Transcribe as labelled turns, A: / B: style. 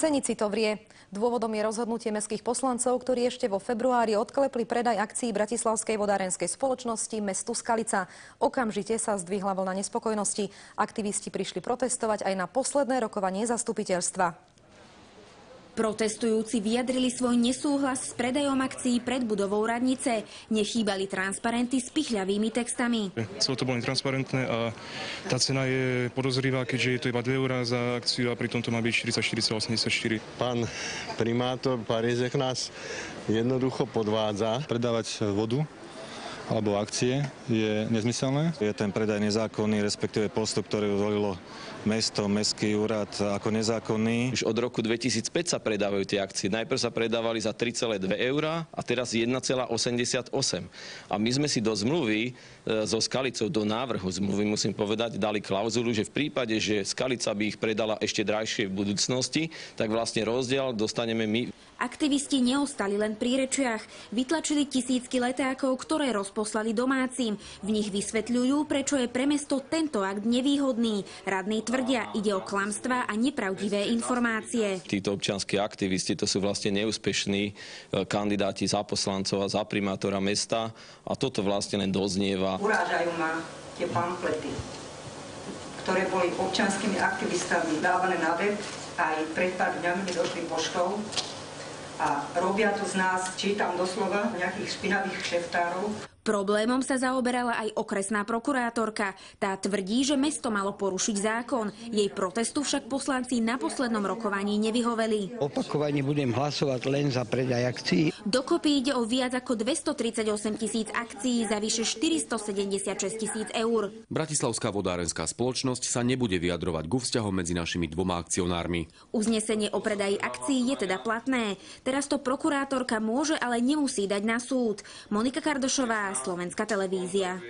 A: Senici to vrie. Dôvodom je rozhodnutie mestských poslancov, ktorí ešte vo februári odklepli predaj akcií Bratislavskej vodárenskej spoločnosti mestu Skalica. Okamžite sa zdvihla vlna nespokojnosti. Aktivisti prišli protestovať aj na posledné rokovanie zastupiteľstva.
B: Protestujúci vyjadrili svoj nesúhlas s predajom akcií pred budovou radnice. Nechýbali transparenty s pichľavými textami.
C: Celé to bolo netransparentné a tá cena je podozrivá, keďže je to iba 2 eurá za akciu a pritom to má byť 44,84.
D: Pán primátor Parizek nás jednoducho podvádza.
E: Predávať vodu alebo akcie je nezmyselné. Je ten predaj nezákonný, respektíve postup, ktorý zvolilo mesto, mestský úrad ako nezákonný.
F: Už od roku 2005 sa predávajú tie akcie. Najprv sa predávali za 3,2 eurá a teraz 1,88. A my sme si do zmluvy so Skalicou, do návrhu zmluvy, musím povedať, dali klauzulu, že v prípade, že Skalica by ich predala ešte drahšie v budúcnosti, tak vlastne rozdiel dostaneme my.
B: Aktivisti neostali len pri rečiach. Vytlačili tisícky letákov, ktoré rozposlali domácim. V nich vysvetľujú, prečo je pre mesto tento akt nevýhodný. Radní tvrdia, ide o klamstvá a nepravdivé informácie.
F: Títo občianski aktivisti, to sú vlastne neúspešní kandidáti za poslancov a za primátora mesta a toto vlastne len doznieva.
G: Urážajú ma tie pamflety, ktoré boli občianskými aktivistami dávané na web, aj pred pár dňami mi došli poštou. A robia tu z nás, čítam doslova, nejakých špinavých kšeftárov.
B: Problémom sa zaoberala aj okresná prokurátorka. Tá tvrdí, že mesto malo porušiť zákon. Jej protestu však poslanci na poslednom rokovaní nevyhoveli.
H: Opakovane budem hlasovať len za predaj akcií.
B: Dokopy ide o viac ako 238 000 akcií za vyše 476 000 eur.
I: Bratislavská vodárenská spoločnosť sa nebude vyjadrovať ku vzťahom medzi našimi dvoma akcionármi.
B: Uznesenie o predaji akcií je teda platné. Teraz to prokurátorka môže, ale nemusí dať na súd. Monika Kardošová, Slovenská televízia.